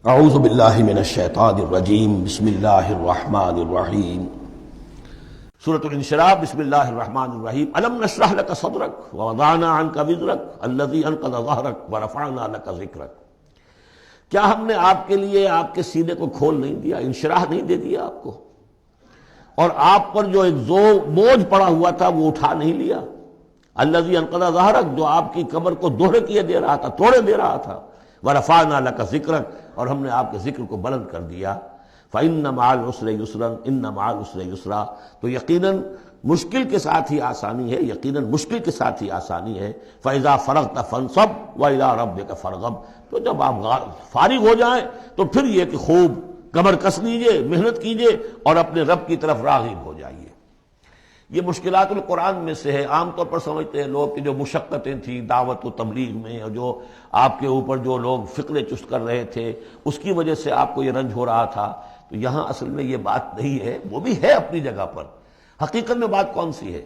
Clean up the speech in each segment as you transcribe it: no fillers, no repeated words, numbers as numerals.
اعوذ باللہ من الشیطان الرجیم بسم اللہ الرحمن الرحیم سورۃ الانشراح بسم اللہ الرحمن الرحیم الم نشرح لک صدرک ووضعنا عنک وزرک الذی انقض ظہرک ورفعنا لک ذکرک۔ کیا ہم نے آپ کے لیے آپ کے سینے کو کھول نہیں دیا، انشراح نہیں دے دیا آپ کو، اور آپ پر جو ایک بوجھ پڑا ہوا تھا وہ اٹھا نہیں لیا۔ الذی انقض ظہرک، جو آپ کی کمر کو دوہرے کیے دے رہا تھا، توڑے دے رہا تھا۔ ورفعنا لک ذکرک، اور ہم نے آپ کے ذکر کو بلند کر دیا۔ فإن مع العسر یسرا ان مع العسر یسرا، تو یقیناً مشکل کے ساتھ ہی آسانی ہے، یقیناً مشکل کے ساتھ ہی آسانی ہے۔ فإذا فرغت فانصب وإلى ربك فارغب، تو جب آپ فارغ ہو جائیں تو پھر یہ کہ خوب کمر کس لیجئے، محنت کیجئے اور اپنے رب کی طرف راغب ہو جائیے۔ یہ مشکلات القرآن میں سے ہے۔ عام طور پر سمجھتے ہیں لوگ کہ جو مشقتیں تھیں دعوت و تبلیغ میں، اور جو آپ کے اوپر جو لوگ فکرے چست کر رہے تھے اس کی وجہ سے آپ کو یہ رنج ہو رہا تھا، تو یہاں اصل میں یہ بات نہیں ہے، وہ بھی ہے اپنی جگہ پر۔ حقیقت میں بات کون سی ہے؟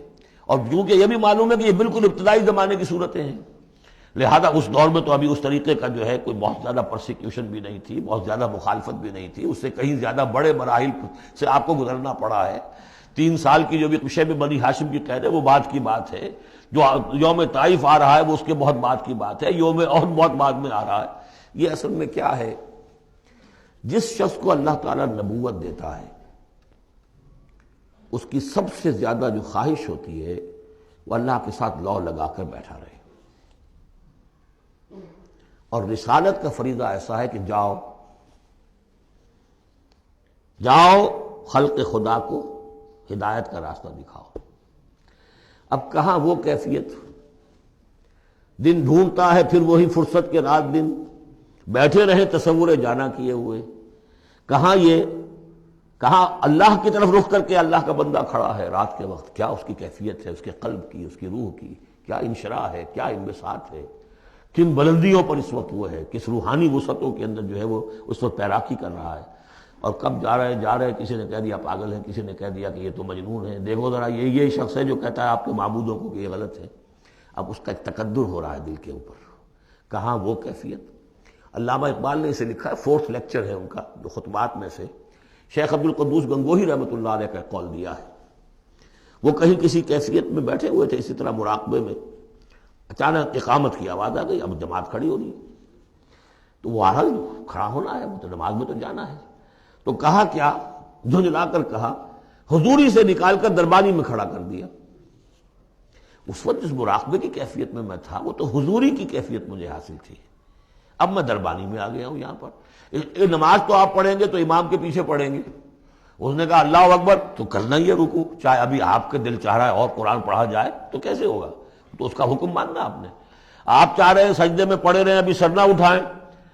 اور کیونکہ یہ بھی معلوم ہے کہ یہ بالکل ابتدائی زمانے کی صورتیں ہیں، لہذا اس دور میں تو ابھی اس طریقے کا جو ہے کوئی بہت زیادہ پرسیکیوشن بھی نہیں تھی، بہت زیادہ مخالفت بھی نہیں تھی، اس سے کہیں زیادہ بڑے مراحل سے آپ کو گزرنا پڑا ہے۔ 3 سال کی جو بھی شیب بنی ہاشم کی قید ہے وہ بعد کی بات ہے، جو یوم طائف آ رہا ہے وہ اس کے بہت بعد کی بات ہے، یوم عہد بہت بعد میں آ رہا ہے۔ یہ اصل میں کیا ہے؟ جس شخص کو اللہ تعالیٰ نبوت دیتا ہے اس کی سب سے زیادہ جو خواہش ہوتی ہے وہ اللہ کے ساتھ لو لگا کر بیٹھا رہے، اور رسالت کا فریضہ ایسا ہے کہ جاؤ خلق خدا کو ہدایت کا راستہ دکھاؤ۔ اب کہاں وہ کیفیت؟ دن ڈھونڈتا ہے پھر وہی فرصت کے رات دن بیٹھے رہے تصور جانا کیے ہوئے۔ کہاں اللہ کی طرف رخ کر کے اللہ کا بندہ کھڑا ہے رات کے وقت، کیا اس کی کیفیت ہے، اس کے قلب کی، اس کی روح کی کیا انشراح ہے، کیا انبساط ہے، کن بلندیوں پر اس وقت وہ ہے، کس روحانی وسعتوں کے اندر جو ہے وہ اس وقت تیراکی کر رہا ہے۔ اور کب جا رہے کسی نے کہہ دیا پاگل ہے، کسی نے کہہ دیا کہ یہ تو مجنون ہے۔ دیکھو ذرا یہ شخص ہے جو کہتا ہے آپ کے معبودوں کو کہ یہ غلط ہے۔ اب اس کا ایک تکدر ہو رہا ہے دل کے اوپر، کہاں وہ کیفیت؟ علامہ اقبال نے اسے لکھا ہے، 4th لیکچر ہے ان کا جو خطبات میں سے شیخ عبد القدوس گنگوہی رحمۃ اللہ علیہ کا قول دیا ہے۔ وہ کہیں کسی کیفیت میں بیٹھے ہوئے تھے، اسی طرح مراقبے میں، اچانک اقامت کی آواز آ گئی، اب جماعت کھڑی ہو رہی ہے، تو وہ کھڑا ہونا ہے، تو نماز میں تو جانا ہے۔ تو کہا کیا؟ جھنجھلا کر کہا، حضوری سے نکال کر دربانی میں کھڑا کر دیا۔ اس وقت جس مراقبے کی کیفیت میں میں تھا وہ تو حضوری کی کیفیت مجھے حاصل تھی، اب میں دربانی میں آ گیا ہوں یہاں پر۔ نماز تو آپ پڑھیں گے تو امام کے پیچھے پڑھیں گے۔ اس نے کہا اللہ اکبر، تو کرنا ہی ہے رکوع، چاہے ابھی آپ کے دل چاہ رہا ہے اور قرآن پڑھا جائے تو کیسے ہوگا؟ تو اس کا حکم ماننا آپ نے۔ آپ چاہ رہے ہیں سجدے میں پڑے رہے ابھی سر نہ اٹھائیں،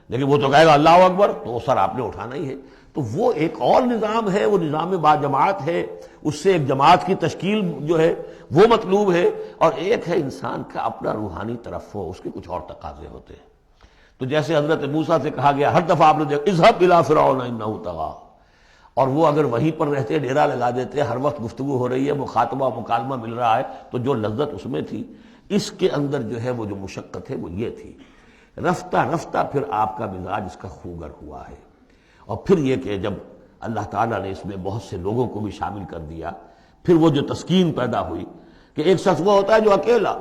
لیکن وہ تو کہے گا اللہ اکبر، تو سر آپ نے اٹھانا ہی ہے۔ تو وہ ایک اور نظام ہے، وہ نظام با جماعت ہے، اس سے ایک جماعت کی تشکیل جو ہے وہ مطلوب ہے، اور ایک ہے انسان کا اپنا روحانی طرف ہو، اس کے کچھ اور تقاضے ہوتے ہیں۔ تو جیسے حضرت موسیٰ سے کہا گیا، ہر دفعہ آپ نے دیکھا اذهب الى فرعون انه طغى، اور وہ اگر وہیں پر رہتے ڈیرا لگا دیتے، ہر وقت گفتگو ہو رہی ہے، مخاطبہ مکالمہ مل رہا ہے، تو جو لذت اس میں تھی، اس کے اندر جو ہے وہ جو مشقت ہے وہ یہ تھی۔ رفتہ رفتہ پھر آپ کا مزاج اس کا خوگر ہوا ہے، اور پھر یہ کہ جب اللہ تعالیٰ نے اس میں بہت سے لوگوں کو بھی شامل کر دیا، پھر وہ جو تسکین پیدا ہوئی کہ ایک شخص وہ ہوتا ہے جو اکیلا۔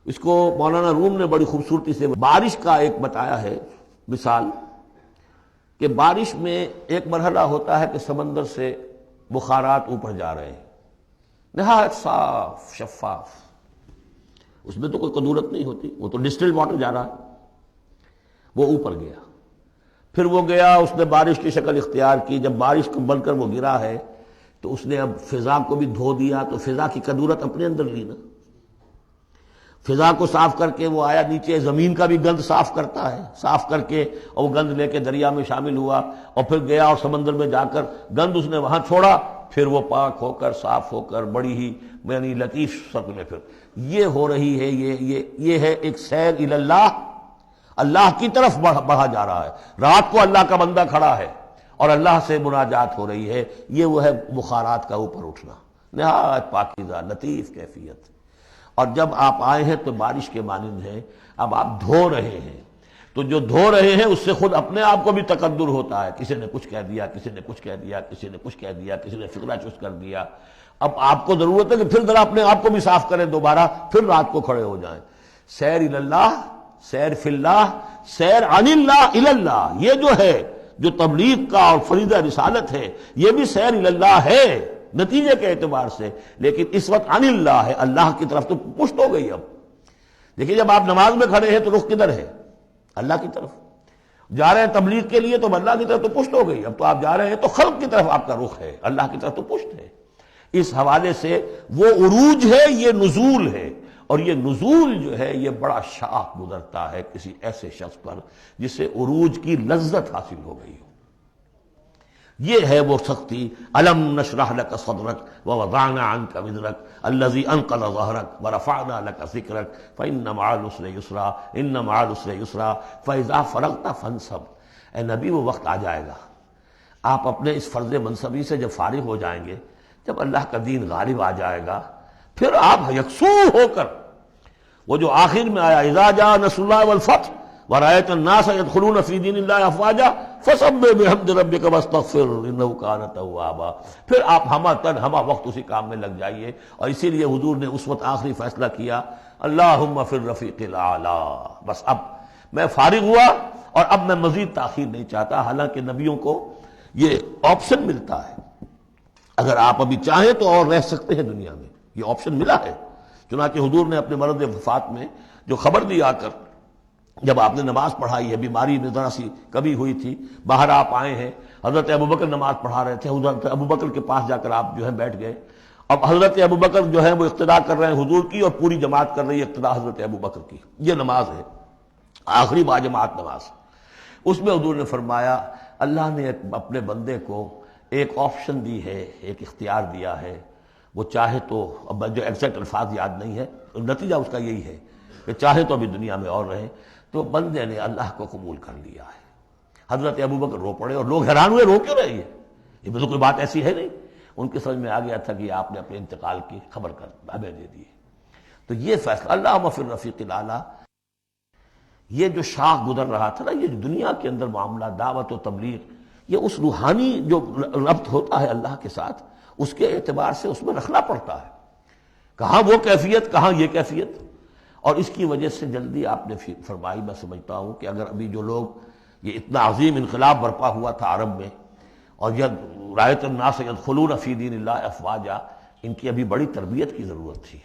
اس کو مولانا روم نے بڑی خوبصورتی سے بارش کا ایک بتایا ہے مثال، کہ بارش میں ایک مرحلہ ہوتا ہے کہ سمندر سے بخارات اوپر جا رہے ہیں، نہایت صاف شفاف، اس میں تو کوئی قدورت نہیں ہوتی، وہ تو ڈسٹلڈ واٹر جا رہا ہے۔ وہ اوپر گیا، پھر وہ گیا، اس نے بارش کی شکل اختیار کی، جب بارش کو بن کر وہ گرا ہے تو اس نے اب فضا کو بھی دھو دیا، تو فضا کی قدورت اپنے اندر لی نا، فضا کو صاف کر کے وہ آیا نیچے، زمین کا بھی گند صاف کرتا ہے، صاف کر کے اور وہ گند لے کے دریا میں شامل ہوا، اور پھر گیا اور سمندر میں جا کر گند اس نے وہاں چھوڑا، پھر وہ پاک ہو کر صاف ہو کر بڑی ہی یعنی لطیف شکل میں پھر یہ ہو رہی ہے۔ یہ ہے ایک سیر الی اللہ، اللہ کی طرف بڑھا جا رہا ہے۔ رات کو اللہ کا بندہ کھڑا ہے اور اللہ سے مناجات ہو رہی ہے، یہ وہ ہے بخارات کا اوپر اٹھنا، نہایت پاکیزہ لطیف کیفیت۔ اور جب آپ آئے ہیں تو بارش کے مانند ہے، اب آپ دھو رہے ہیں۔ تو جو دھو رہے ہیں اس سے خود اپنے آپ کو بھی تقدر ہوتا ہے، کسی نے کچھ کہہ دیا، کسی نے کچھ کہہ دیا، کسی نے کچھ کہہ دیا، کسی نے فکرہ چست کر دیا. اب آپ کو ضرورت ہے کہ پھر ذرا اپنے آپ کو بھی صاف کریں دوبارہ، پھر رات کو کھڑے ہو جائیں. سیر اللہ، سیر فی اللہ، سیر عن اللہ الی اللہ، یہ جو ہے جو تبلیغ کا اور فریضہ رسالت ہے، یہ بھی سیر الی اللہ ہے نتیجے کے اعتبار سے، لیکن اس وقت عن اللہ ہے، اللہ کی طرف تو پشت ہو گئی. اب دیکھیے جب آپ نماز میں کھڑے ہیں تو رخ کدھر ہے؟ اللہ کی طرف. جا رہے ہیں تبلیغ کے لیے تو اللہ کی طرف تو پشت ہو گئی. اب تو آپ جا رہے ہیں تو خلق کی طرف آپ کا رخ ہے، اللہ کی طرف تو پشت ہے. اس حوالے سے وہ عروج ہے، یہ نزول ہے، اور یہ نزول جو ہے یہ بڑا شاق گزرتا ہے کسی ایسے شخص پر جسے عروج کی لذت حاصل ہو گئی ہو. یہ ہے وہ سختی. الم نشرح لک صدرک ووضعنا عنک وزرک الذی انقض ظہرک ورفعنا لک ذکرک فإن مع العسر یسرا ان مع العسر یسرا فإذا فرغت فانصب. اے نبی وہ وقت آ جائے گا، آپ اپنے اس فرض منصبی سے جب فارغ ہو جائیں گے، جب اللہ کا دین غالب آ جائے گا، پھر آپ یکسو ہو کر وہ جو آخر میں آیا اذا جاء نصر اللہ والفتح ورأيت الناس يدخلون في دين الله افواجا فسبح بحمد ربك واستغفر انه كان توابا، پھر آپ ہمہ وقت اسی کام میں لگ جائیے. اور اسی لیے حضور نے اس وقت آخری فیصلہ کیا اللہم فی الرفیق الاعلی. بس اب میں فارغ ہوا اور اب میں مزید تاخیر نہیں چاہتا. حالانکہ نبیوں کو یہ آپشن ملتا ہے، اگر آپ ابھی چاہیں تو اور رہ سکتے ہیں دنیا میں، یہ آپشن ملا ہے. چنانچہ حضور نے اپنے مرض وفات میں جو خبر دی آ کر، جب آپ نے نماز پڑھائی ہے، بیماری میں ذرا سی کمی ہوئی تھی، باہر آپ آئے ہیں، حضرت ابوبکر نماز پڑھا رہے تھے، حضرت ابوبکر کے پاس جا کر آپ جو ہے بیٹھ گئے. اب حضرت ابوبکر جو ہے وہ اقتدا کر رہے ہیں حضور کی، اور پوری جماعت کر رہی ہے اقتدا حضرت ابوبکر کی. یہ نماز ہے، آخری باجماعت نماز. اس میں حضور نے فرمایا اللہ نے اپنے بندے کو ایک آپشن دی ہے، ایک اختیار دیا ہے. وہ چاہے تو، اب جو ایگزیکٹ الفاظ یاد نہیں ہے، نتیجہ اس کا یہی ہے کہ چاہے تو ابھی دنیا میں اور رہے. تو بندے نے اللہ کو قبول کر لیا ہے. حضرت ابوبکر رو پڑے اور لوگ حیران ہوئے، رو کیوں رہی ہے؟ یہ تو کوئی بات ایسی ہے نہیں. ان کے سمجھ میں آ گیا تھا کہ آپ نے اپنے انتقال کی خبر کر ہمیں دے دی. تو یہ فیصلہ اللہم فی الرفیق الاعلی، یہ جو شاخ گزر رہا تھا نا، یہ دنیا کے اندر معاملہ دعوت و تبلیغ، یہ اس روحانی جو ربط ہوتا ہے اللہ کے ساتھ، اس کے اعتبار سے اس میں رکھنا پڑتا ہے. کہاں وہ کیفیت، کہاں یہ کیفیت. اور اس کی وجہ سے جلدی آپ نے فرمائی، میں سمجھتا ہوں کہ اگر ابھی جو لوگ، یہ اتنا عظیم انقلاب برپا ہوا تھا عرب میں، اور یہ رأیت الناس يدخلون فی دین اللہ افواجا، ان کی ابھی بڑی تربیت کی ضرورت تھی.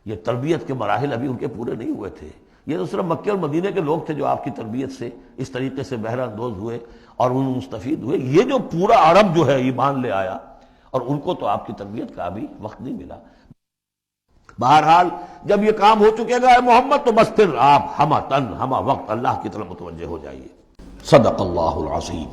یہ تربیت کے مراحل ابھی ان کے پورے نہیں ہوئے تھے. یہ تو صرف مکے اور مدینے کے لوگ تھے جو آپ کی تربیت سے اس طریقے سے بہرہ اندوز ہوئے اور ان مستفید ہوئے. یہ جو پورا عرب جو ہے ایمان لے آیا، اور ان کو تو آپ کی تربیت کا ابھی وقت نہیں ملا. بہرحال جب یہ کام ہو چکے گا محمد، تو بس پھر آپ ہمہ وقت اللہ کی طرف متوجہ ہو جائیے. صدق اللہ العظیم.